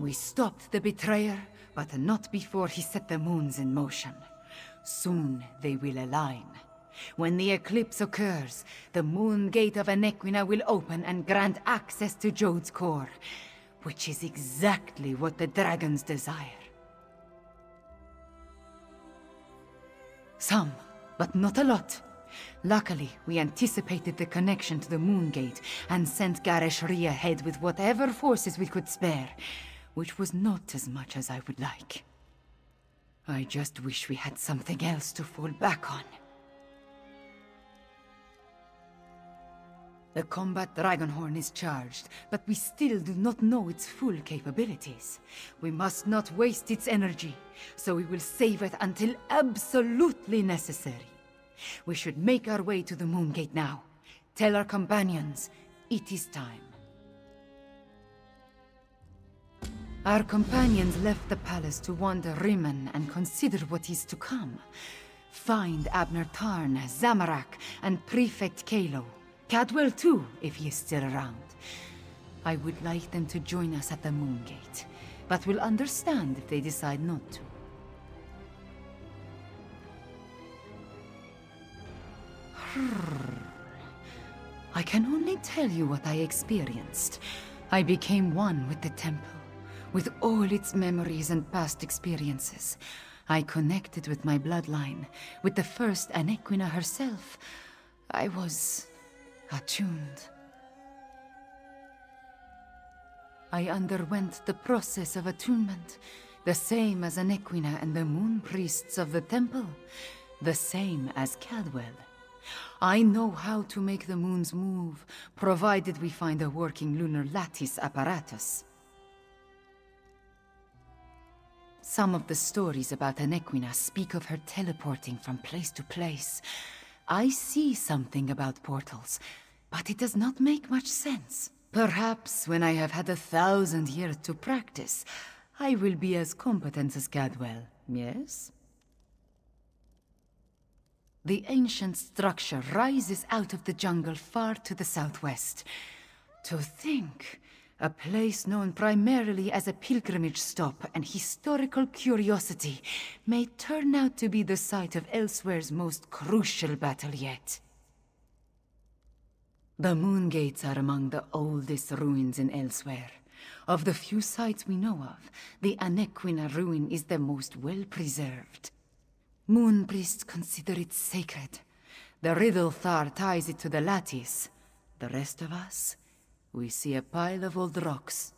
We stopped the betrayer, but not before he set the moons in motion. Soon they will align. When the eclipse occurs, the moon gate of Anequina will open and grant access to Jode's core, which is exactly what the dragons desire. Some, but not a lot. Luckily, we anticipated the connection to the moon gate and sent Gareshri ahead with whatever forces we could spare, which was not as much as I would like. I just wish we had something else to fall back on. The combat Dragonhorn is charged, but we still do not know its full capabilities. We must not waste its energy, so we will save it until absolutely necessary. We should make our way to the Moon Gate now. Tell our companions, it is time. Our companions left the palace to wander Rimmon and consider what is to come. Find Abner Tarn, Zamorak, and Prefect Kalo. Cadwell too, if he is still around. I would like them to join us at the Moon Gate, but will understand if they decide not to. I can only tell you what I experienced. I became one with the temple, with all its memories and past experiences. I connected with my bloodline, with the first Anequina herself. I was attuned. I underwent the process of attunement, the same as Anequina and the moon priests of the temple, the same as Cadwell. I know how to make the moons move, provided we find a working lunar lattice apparatus. Some of the stories about Anequina speak of her teleporting from place to place. I see something about portals, but it does not make much sense. Perhaps when I have had 1,000 years to practice, I will be as competent as Cadwell, yes? The ancient structure rises out of the jungle far to the southwest. To think, a place known primarily as a pilgrimage stop and historical curiosity may turn out to be the site of Elsewhere's most crucial battle yet. The Moon Gates are among the oldest ruins in Elsewhere. Of the few sites we know of, the Anequina ruin is the most well-preserved. Moon priests consider it sacred. The Riddlethar ties it to the lattice. The rest of us, we see a pile of old rocks.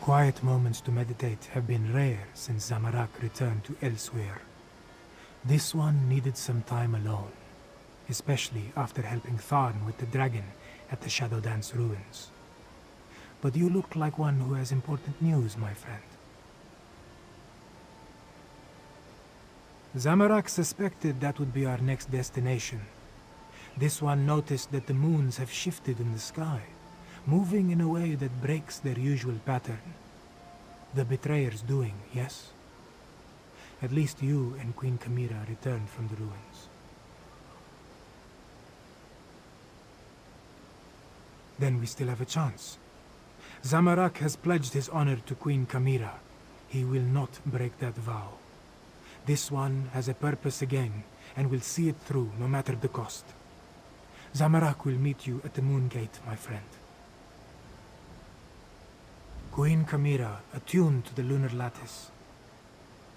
Quiet moments to meditate have been rare since Zamorak returned to Elsewhere. This one needed some time alone, especially after helping Tharn with the dragon at the Shadow Dance ruins. But you look like one who has important news, my friend. Zamorak suspected that would be our next destination. This one noticed that the moons have shifted in the sky, moving in a way that breaks their usual pattern. The betrayer's doing, yes? At least you and Queen Kamira returned from the ruins. Then we still have a chance. Zamorak has pledged his honor to Queen Kamira. He will not break that vow. This one has a purpose again, and will see it through, no matter the cost. Zamorak will meet you at the Moon Gate, my friend. Queen Chimera, attuned to the lunar lattice.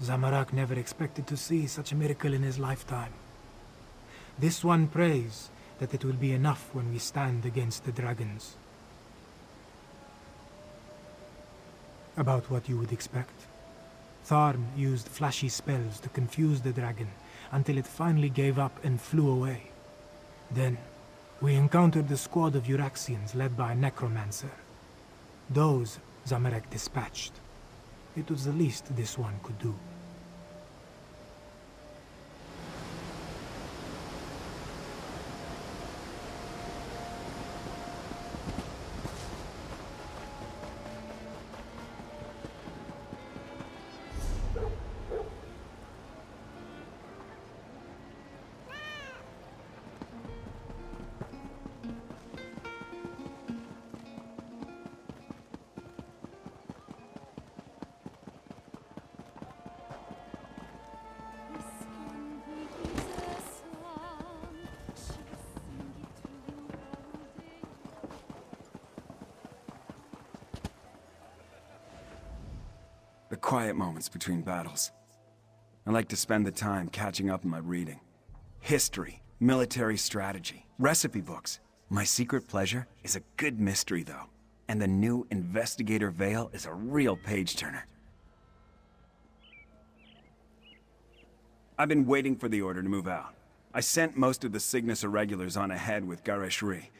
Zamorak never expected to see such a miracle in his lifetime. This one prays that it will be enough when we stand against the dragons. About what you would expect. Tharn used flashy spells to confuse the dragon until it finally gave up and flew away. Then, we encountered a squad of Uraxians led by a necromancer. Those Zamorak dispatched. It was the least this one could do. The quiet moments between battles. I like to spend the time catching up on my reading. History, military strategy, recipe books. My secret pleasure is a good mystery, though. And the new Investigator Veil is a real page-turner. I've been waiting for the order to move out. I sent most of the Cygnus Irregulars on ahead with Gareshri,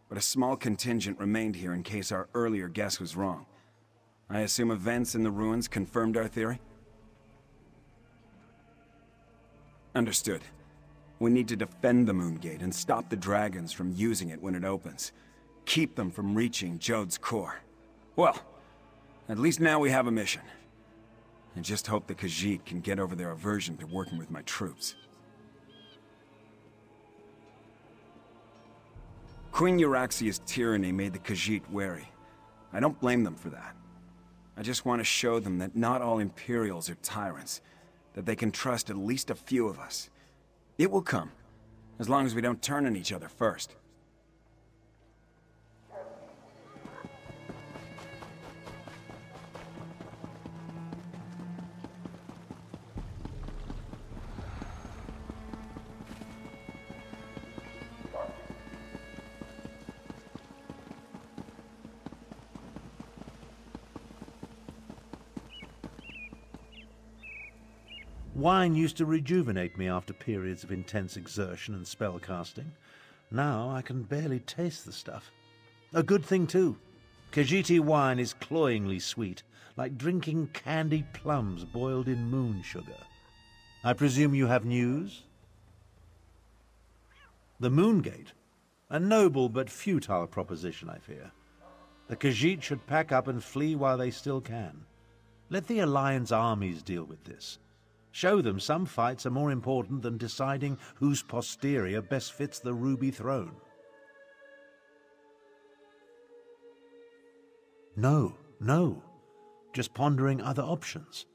but a small contingent remained here in case our earlier guess was wrong. I assume events in the ruins confirmed our theory? Understood. We need to defend the Moon Gate and stop the dragons from using it when it opens. Keep them from reaching Jode's core. Well, at least now we have a mission. I just hope the Khajiit can get over their aversion to working with my troops. Queen Euraxia's tyranny made the Khajiit wary. I don't blame them for that. I just want to show them that not all Imperials are tyrants, that they can trust at least a few of us. It will come, as long as we don't turn on each other first. Wine used to rejuvenate me after periods of intense exertion and spellcasting. Now I can barely taste the stuff. A good thing, too. Khajiiti wine is cloyingly sweet, like drinking candied plums boiled in moon sugar. I presume you have news? The Moon Gate? A noble but futile proposition, I fear. The Khajiit should pack up and flee while they still can. Let the Alliance armies deal with this. Show them some fights are more important than deciding whose posterior best fits the Ruby Throne. No. Just pondering other options.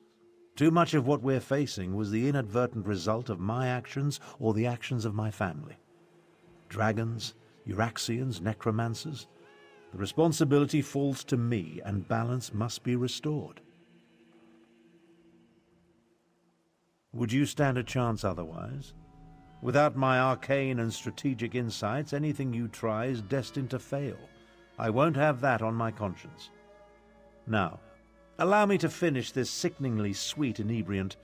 Too much of what we're facing was the inadvertent result of my actions or the actions of my family. Dragons, Uraxians, necromancers. The responsibility falls to me, and balance must be restored. Would you stand a chance otherwise? Without my arcane and strategic insights, anything you try is destined to fail. I won't have that on my conscience. Now, allow me to finish this sickeningly sweet inebriant,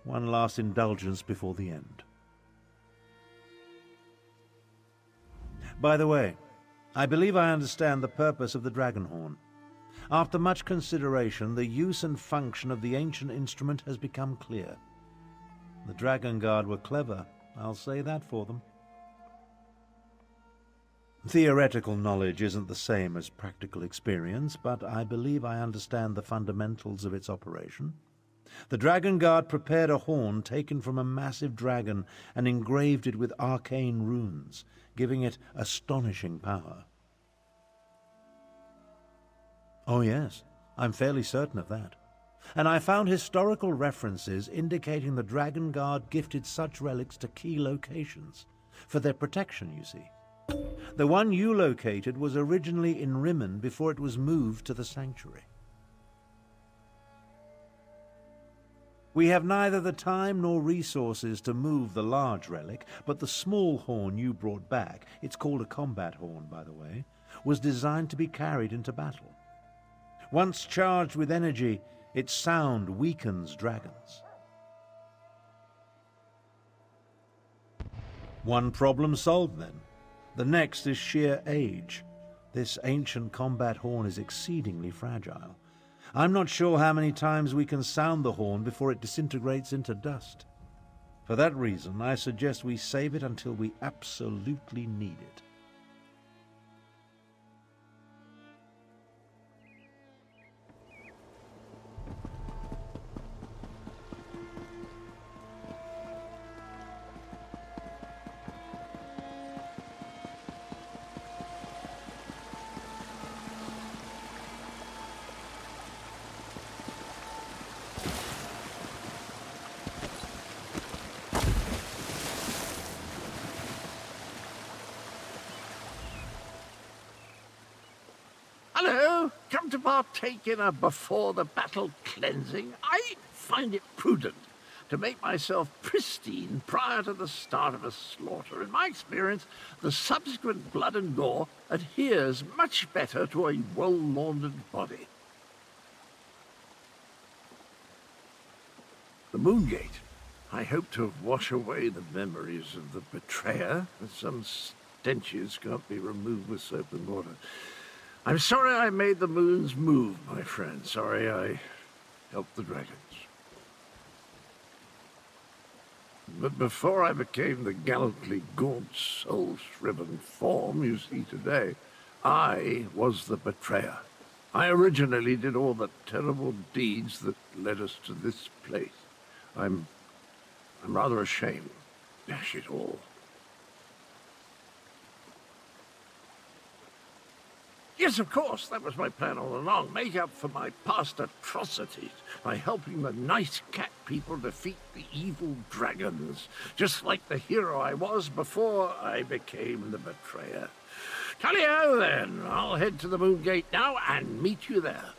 one last indulgence before the end. By the way, I believe I understand the purpose of the dragon horn. After much consideration, the use and function of the ancient instrument has become clear. The Dragon Guard were clever, I'll say that for them. Theoretical knowledge isn't the same as practical experience, but I believe I understand the fundamentals of its operation. The Dragon Guard prepared a horn taken from a massive dragon and engraved it with arcane runes, giving it astonishing power. Oh yes, I'm fairly certain of that. and I found historical references indicating the Dragon Guard gifted such relics to key locations. For their protection, you see. The one you located was originally in Rimmen before it was moved to the sanctuary. We have neither the time nor resources to move the large relic, but the small horn you brought back, it's called a combat horn, by the way, was designed to be carried into battle. Once charged with energy, its sound weakens dragons. One problem solved, then. The next is sheer age. This ancient combat horn is exceedingly fragile. I'm not sure how many times we can sound the horn before it disintegrates into dust. For that reason, I suggest we save it until we absolutely need it. Hello, come to partake in a before-the-battle cleansing? I find it prudent to make myself pristine prior to the start of a slaughter. In my experience, the subsequent blood and gore adheres much better to a well-laundered body. The Moongate. I hope to wash away the memories of the betrayer, as some stenches can't be removed with soap and water. I'm sorry I made the moons move, my friend. Sorry I helped the dragons. But before I became the gallantly gaunt, soul-shriven form you see today, I was the betrayer. I originally did all the terrible deeds that led us to this place. I'm rather ashamed. Dash it all. Yes, of course, that was my plan all along. Make up for my past atrocities by helping the nice cat people defeat the evil dragons, just like the hero I was before I became the betrayer. Tally-ho, then. I'll head to the Moongate now and meet you there.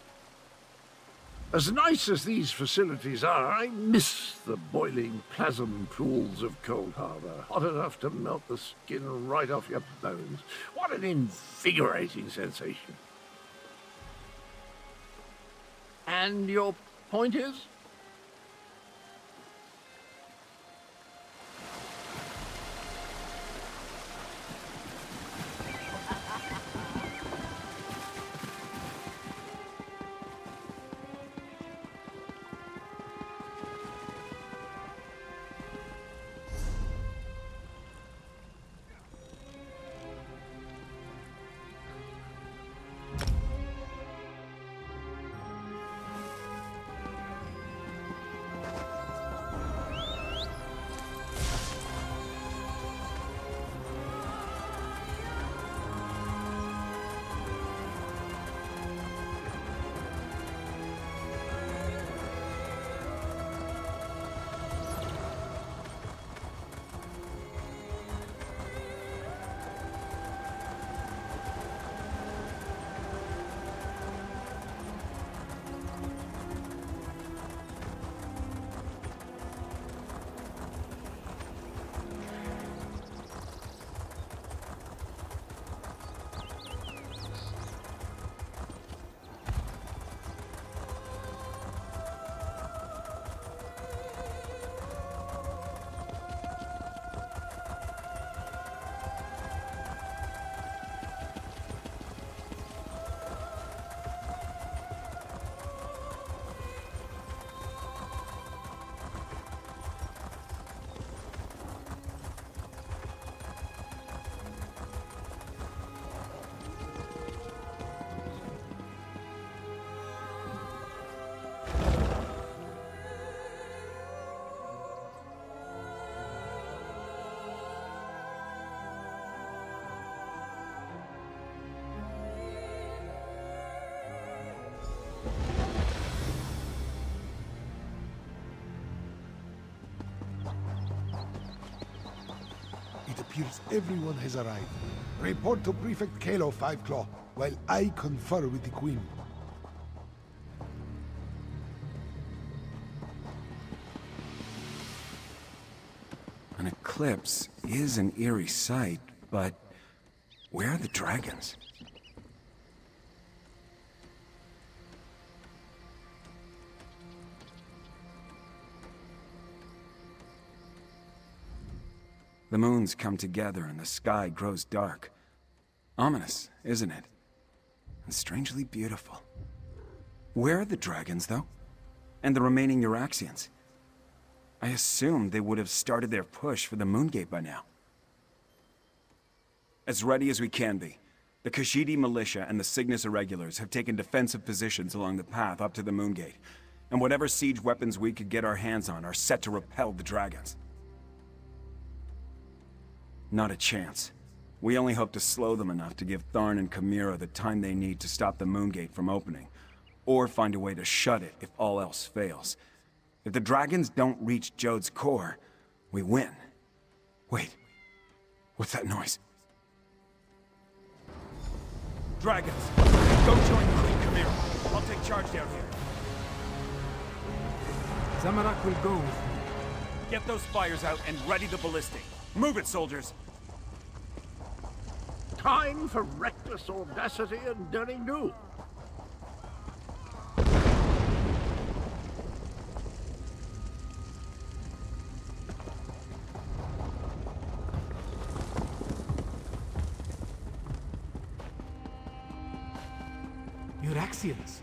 As nice as these facilities are, I miss the boiling plasm pools of Cold Harbor, hot enough to melt the skin right off your bones. What an invigorating sensation. And your point is? appears everyone has arrived. Report to Prefect Kalo, Five Claw, while I confer with the Queen. An eclipse is an eerie sight, but where are the dragons? The moons come together and the sky grows dark. Ominous, isn't it? And strangely beautiful. Where are the dragons, though? And the remaining Uraxians? I assumed they would have started their push for the Moongate by now. As ready as we can be, the Khajiit militia and the Cygnus Irregulars have taken defensive positions along the path up to the Moongate, and whatever siege weapons we could get our hands on are set to repel the dragons. Not a chance. We only hope to slow them enough to give Tharn and Chimera the time they need to stop the Moongate from opening, or find a way to shut it if all else fails. If the dragons don't reach Jode's core, we win. Wait, what's that noise? Dragons, go join Queen Chimera. I'll take charge down here. Zamorak will go with me. Get those fires out and ready the ballistic. Move it, soldiers! Time for reckless audacity and daring do. Uraxians.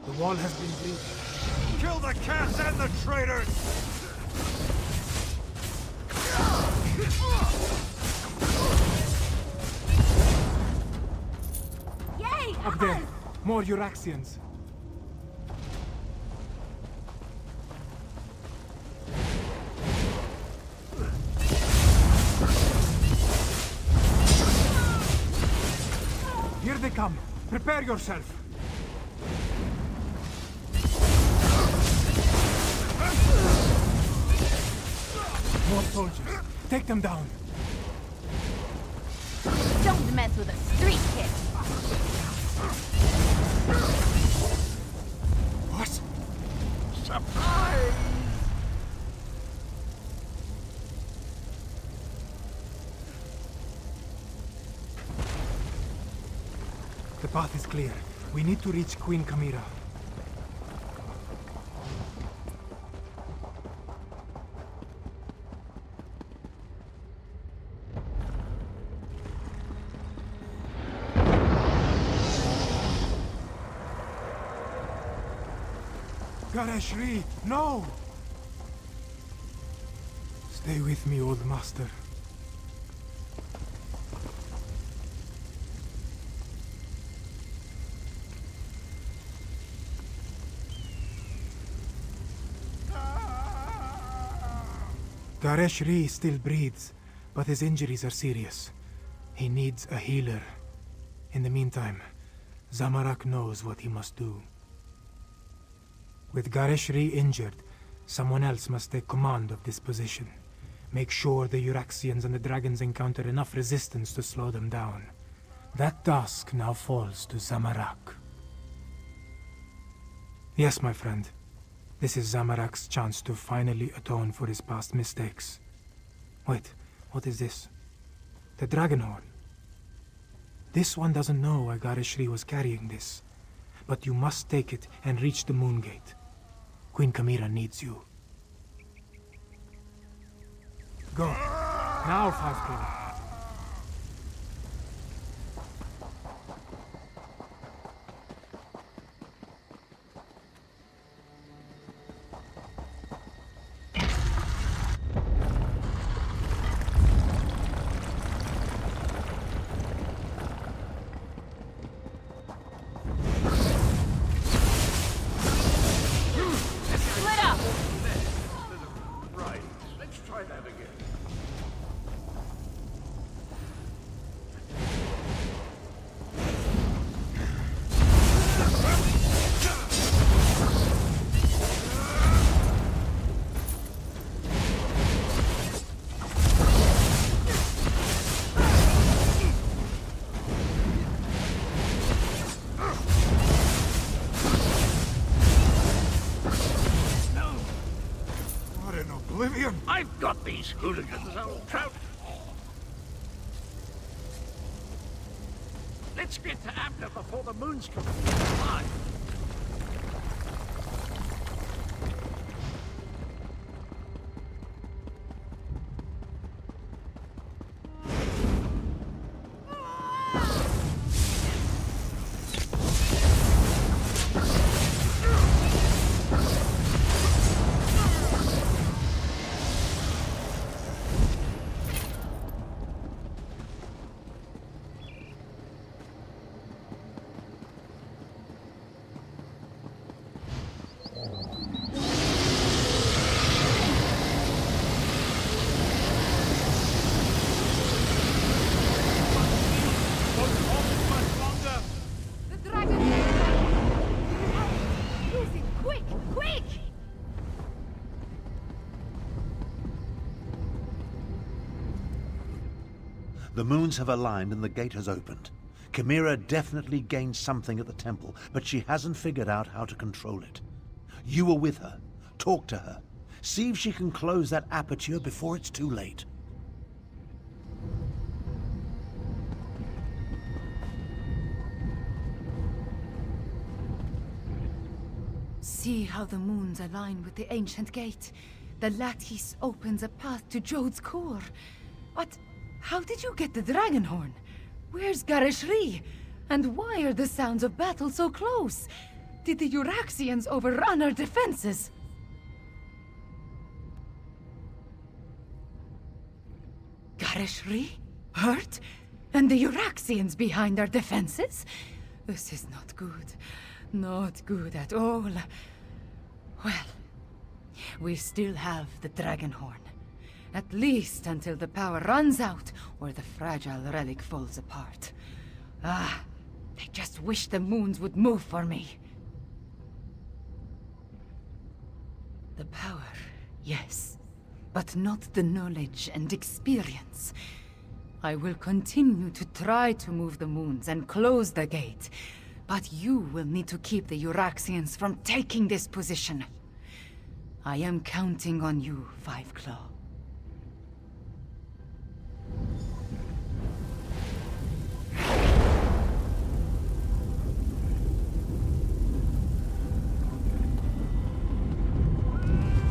The wall has been breached. Kill the cats and the traitors! Yay! Up there! More Uraxians. Here they come! Prepare yourself! More soldiers. Take them down. Don't mess with a street kid. What? Surprise! The path is clear. We need to reach Queen Chimera. Gareshri, no! Stay with me, old master. Gareshri still breathes, but his injuries are serious. He needs a healer. In the meantime, Zamorak knows what he must do. With Gareshri injured, someone else must take command of this position. Make sure the Uraxians and the dragons encounter enough resistance to slow them down. That task now falls to Zamorak. Yes, my friend. This is Zamorak's chance to finally atone for his past mistakes. Wait, what is this? The dragon horn. This one doesn't know why Gareshri was carrying this. But you must take it and reach the Moongate. Queen Chimera needs you. Go. Now, Five Claw. Oblivion! I've got these hooligans, old trout. Let's get to Abner before the moon's completely alive. The moons have aligned and the gate has opened. Chimera definitely gained something at the temple, but she hasn't figured out how to control it. You were with her. Talk to her. See if she can close that aperture before it's too late. See how the moons align with the ancient gate. The lattice opens a path to Jode's core. But how did you get the dragon horn? Where's Garishri? And why are the sounds of battle so close? Did the Uraxians overrun our defenses? Garishri? Hurt? And the Uraxians behind our defenses? This is not good. Not good at all. Well, we still have the dragon horn. At least until the power runs out, or the fragile relic falls apart. I just wish the moons would move for me. The power, yes, but not the knowledge and experience. I will continue to try to move the moons and close the gate, but you will need to keep the Uraxians from taking this position. I am counting on you, Five Claw.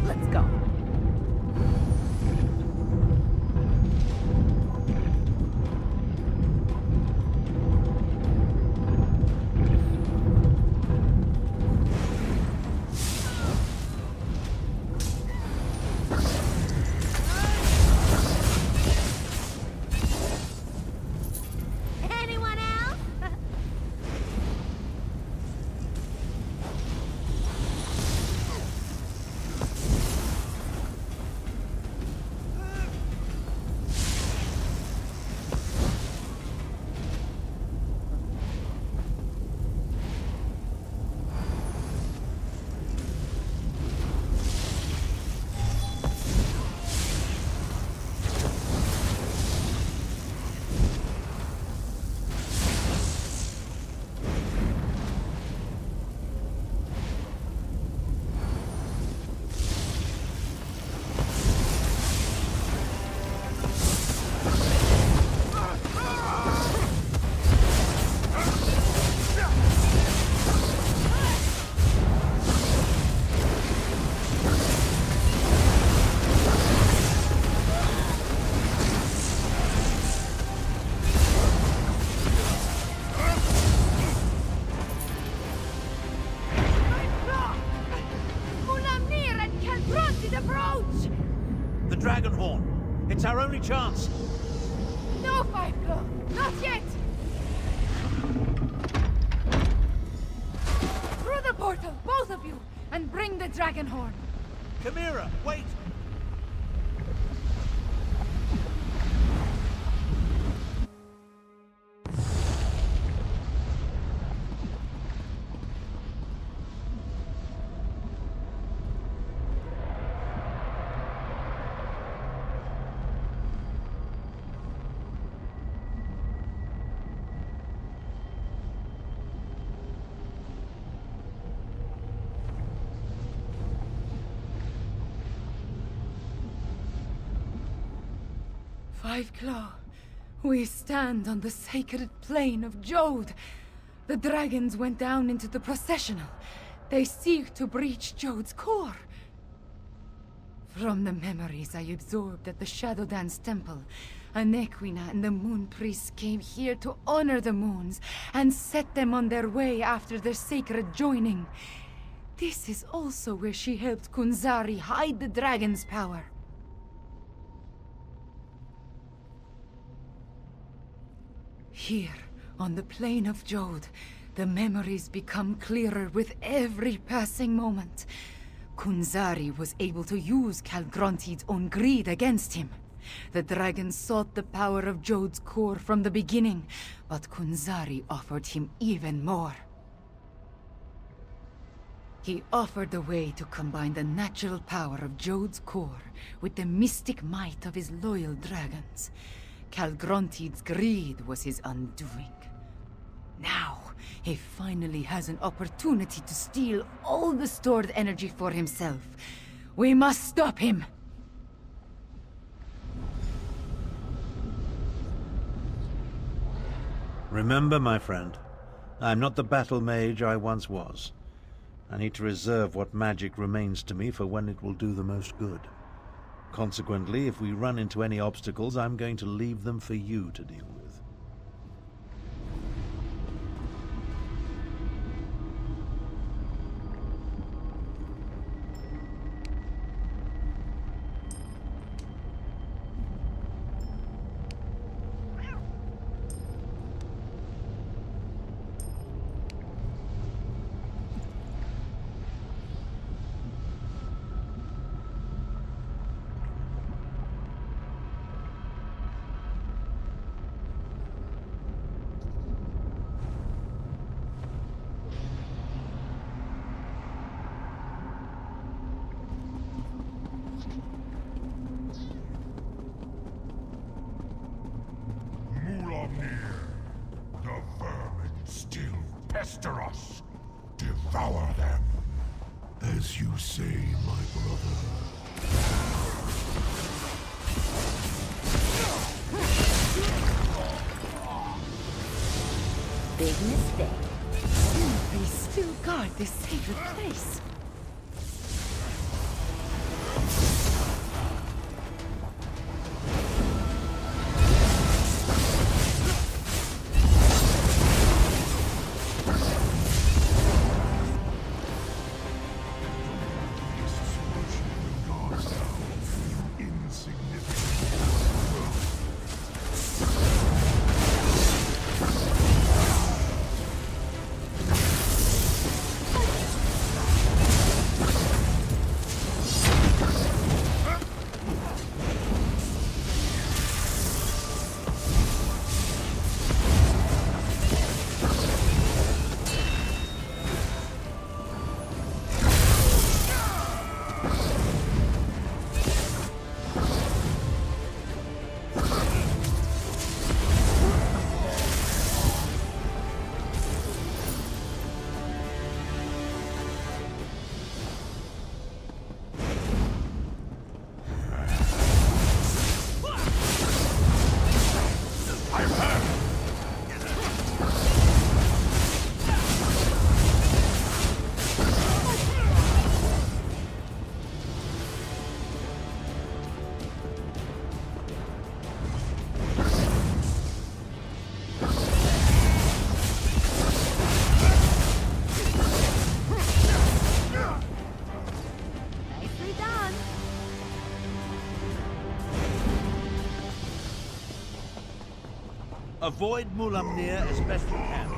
Let's go. Anyone else? The dragon horn. It's our only chance. No, Five Claw! Not yet! Through the portal, both of you, and bring the dragon horn. Chimera, wait! Five Claw, we stand on the sacred plane of Jode. The dragons went down into the processional. They seek to breach Jode's core. From the memories I absorbed at the Shadow Dance Temple, Anequina and the Moon Priests came here to honor the moons and set them on their way after their sacred joining. This is also where she helped Kunzari hide the dragon's power. Here, on the plane of Jode, the memories become clearer with every passing moment. Kunzari was able to use Calgronti's own greed against him. The dragon sought the power of Jode's core from the beginning, but Kunzari offered him even more. He offered a way to combine the natural power of Jode's core with the mystic might of his loyal dragons. Calgronti's greed was his undoing. Now, he finally has an opportunity to steal all the stored energy for himself. We must stop him! Remember, my friend, I'm not the battle mage I once was. I need to reserve what magic remains to me for when it will do the most good. Consequently, if we run into any obstacles, I'm going to leave them for you to deal with. The vermin still pester us. Devour them. As you say, my brother. Big mistake. They still guard this sacred place. Avoid Mulamnir as best you can.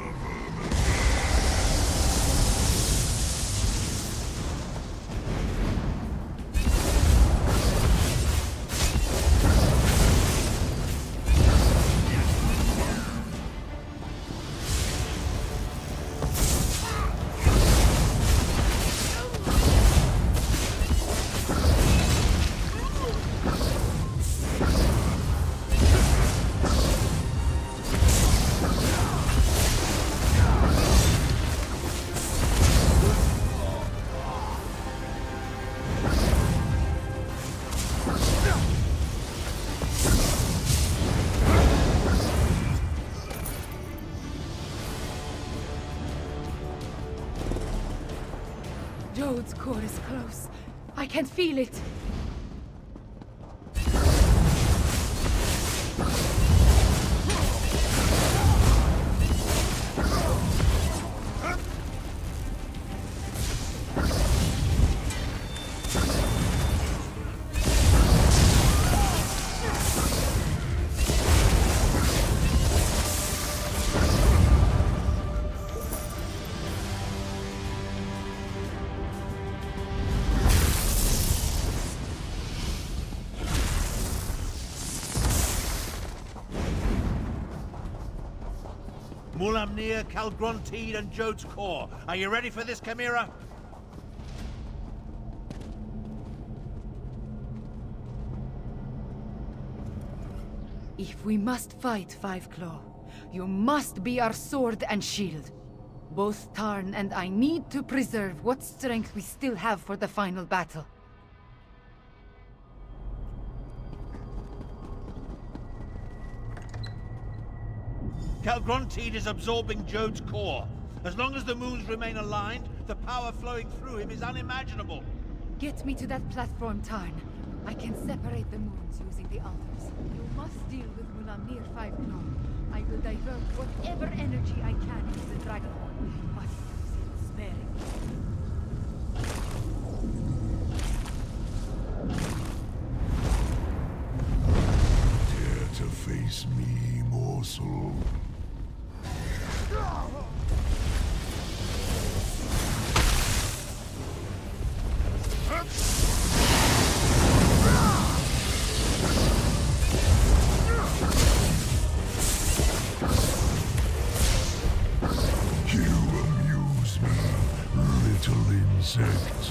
Jode's core is close. I can feel it. Mulamnir, Calgrontide, and Jode's core. Are you ready for this, Chimera? If we must fight, Five Claw, you must be our sword and shield. Both Tarn and I need to preserve what strength we still have for the final battle. Calgrontide is absorbing Jode's core. As long as the moons remain aligned, the power flowing through him is unimaginable. Get me to that platform, Tarn. I can separate the moons using the altars. You must deal with Mulamnir, Five Claw. I will divert whatever energy I can into the Dragonhorn, but use it sparingly. Dare to face me, morsel? You amuse me, little insect.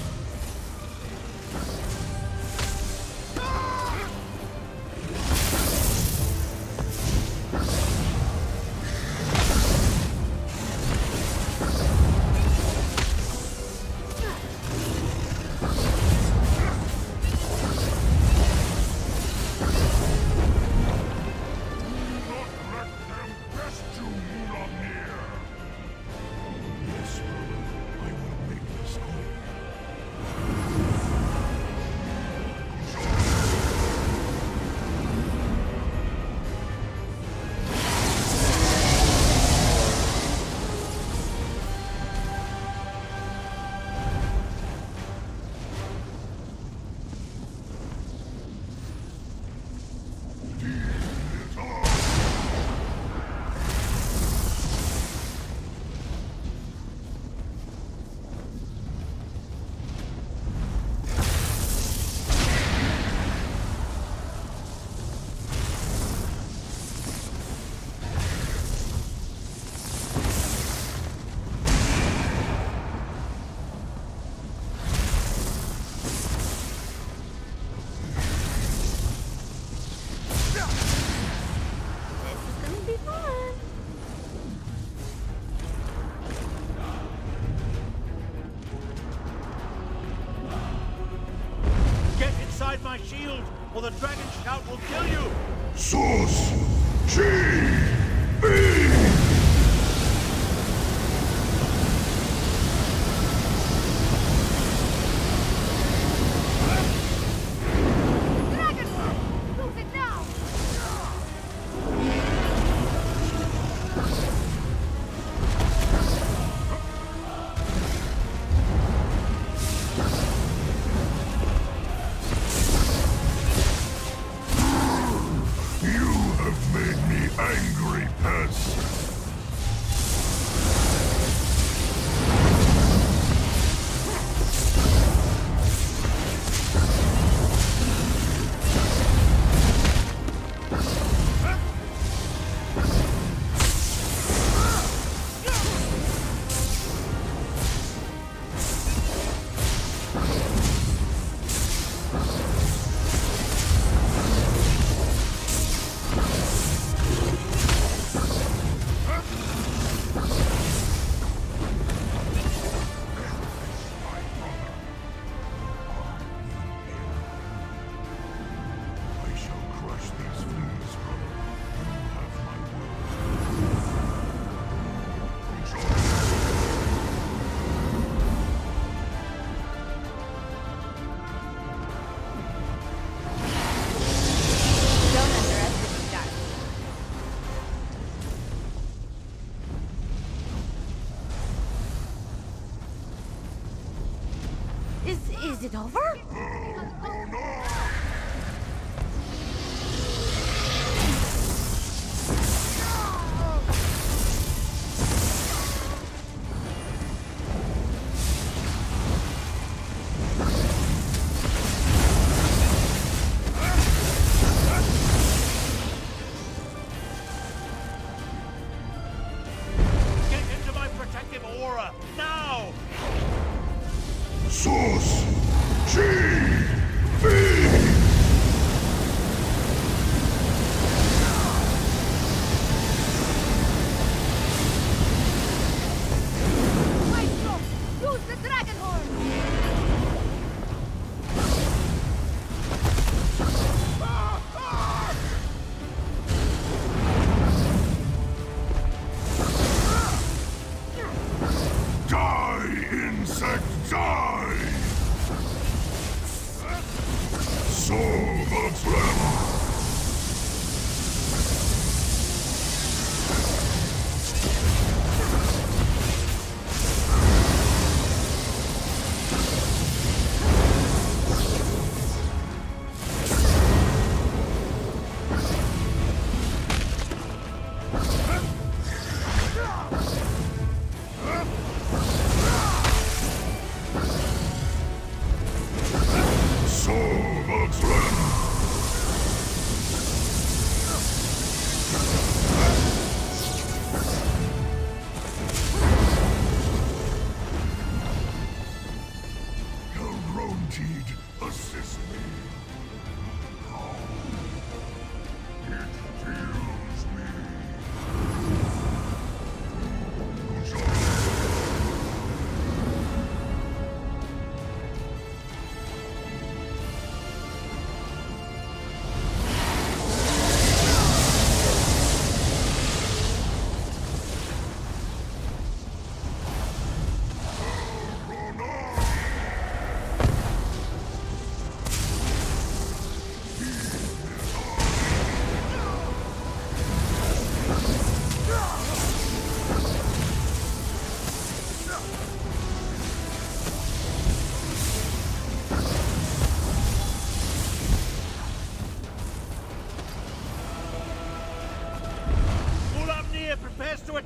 My shield, or the dragon shout will kill you! Source G.B. Angry pest.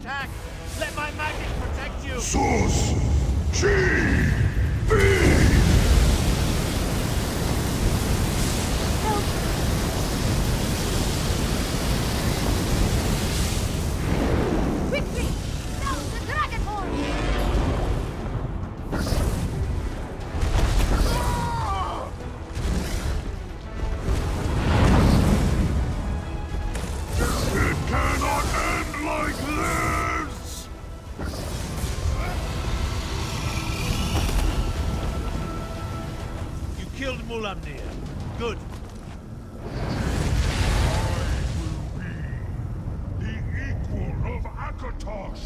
attack! Let my magic protect you! Sus! G! Quickly! Down the dragon horn! It cannot end like this! You killed Mulamnir. Good. The equal of Akatosh!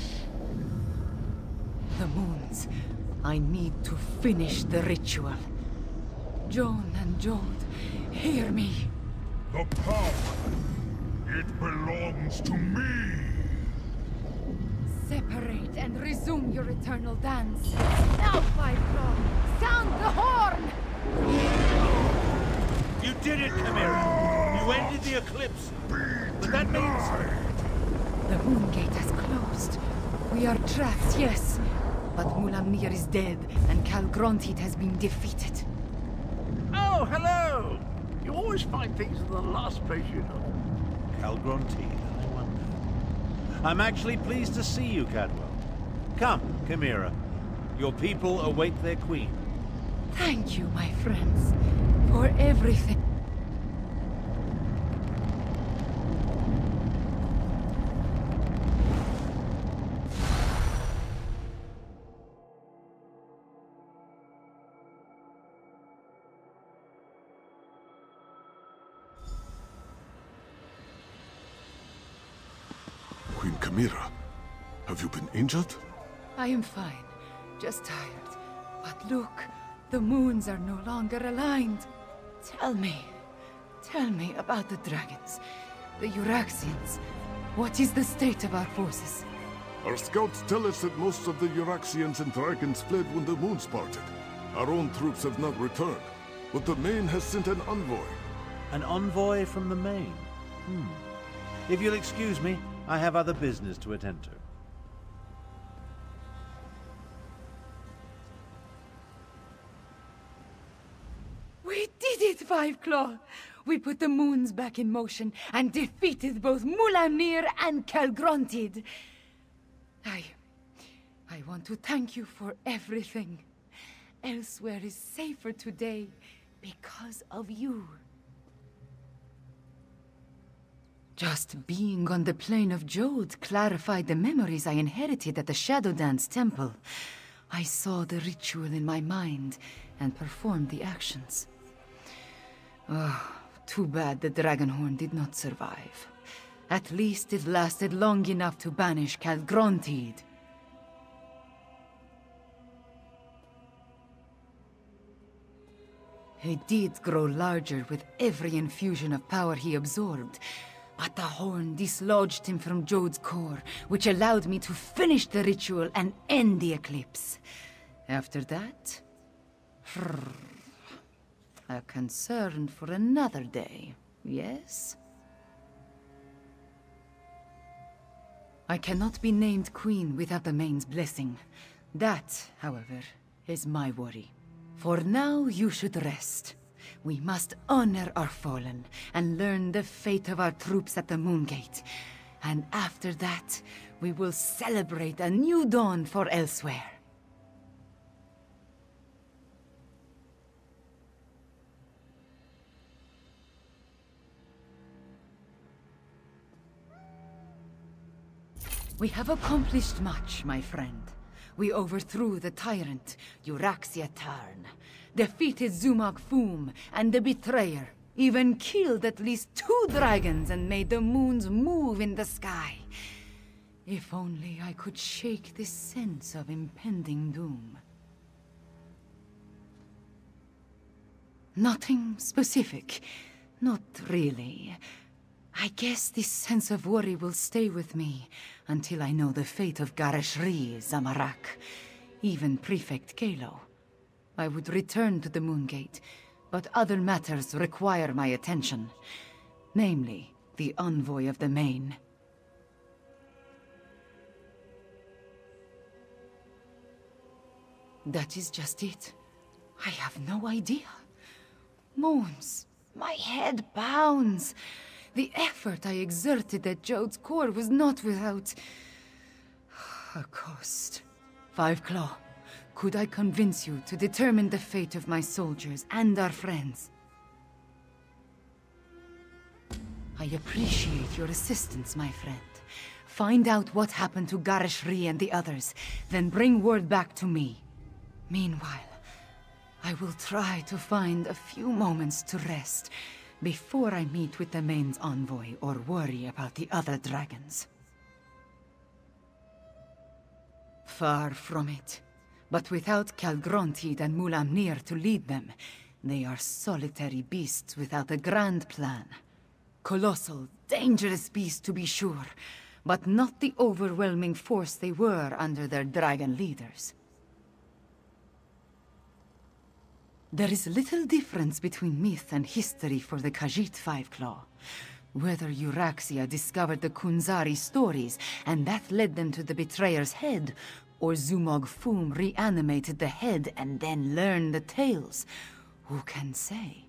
The moons. I need to finish the ritual. Joan and Jode, hear me. The power! It belongs to me! Separate and resume your eternal dance. Now, Five Claw! Sound the horn! You did it, Chimera! You ended the eclipse! But that means... The moon gate has closed. We are trapped, yes. But Mulamnir is dead, and Calgrontit has been defeated. Oh, hello! You always find things in the last place you know. Calgrontit, I wonder. I'm actually pleased to see you, Cadwell. Come, Chimera. Your people await their queen. Thank you, my friends, for everything. Queen Chimera, have you been injured? I am fine, just tired. But look, the moons are no longer aligned. Tell me about the dragons, the Uraxians. What is the state of our forces? Our scouts tell us that most of the Uraxians and dragons fled when the moons parted. Our own troops have not returned, but the Main has sent an envoy. An envoy from the Main? If you'll excuse me, I have other business to attend to. We did it, Five Claw! We put the moons back in motion and defeated both Mulamnir and Calgrontit. I want to thank you for everything. Elsewhere is safer today because of you. Just being on the plane of Jode clarified the memories I inherited at the Shadow Dance Temple. I saw the ritual in my mind and performed the actions. Oh, too bad the Dragonhorn did not survive. At least it lasted long enough to banish Calgrontit. He did grow larger with every infusion of power he absorbed, but the horn dislodged him from Jode's core, which allowed me to finish the ritual and end the eclipse. After that... a concern for another day, yes? I cannot be named queen without the Main's blessing. That, however, is my worry. For now, you should rest. We must honor our fallen and learn the fate of our troops at the Moongate. And after that, we will celebrate a new dawn for elsewhere. We have accomplished much, my friend. We overthrew the tyrant, Uraxia Tarn, defeated Zumag Foom and the Betrayer, even killed at least 2 dragons and made the moons move in the sky. If only I could shake this sense of impending doom. Nothing specific. Not really. I guess this sense of worry will stay with me until I know the fate of Gareshri, Zamarak, even Prefect Kalo. I would return to the Moongate, but other matters require my attention. Namely, the envoy of the Main. That is just it. I have no idea. Moons. My head pounds. The effort I exerted at Jode's core was not without a cost. Five Claw, could I convince you to determine the fate of my soldiers and our friends? I appreciate your assistance, my friend. Find out what happened to Garishri and the others, then bring word back to me. Meanwhile, I will try to find a few moments to rest before I meet with the main's envoy or worry about the other dragons. Far from it. But without Calgrontid and Mulamnir to lead them, they are solitary beasts without a grand plan. Colossal, dangerous beasts to be sure, but not the overwhelming force they were under their dragon leaders. There is little difference between myth and history for the Khajiit Five-Claw. Whether Euraxia discovered the Kunzari stories, and that led them to the betrayer's head, or Zumog Foom reanimated the head and then learned the tales, who can say?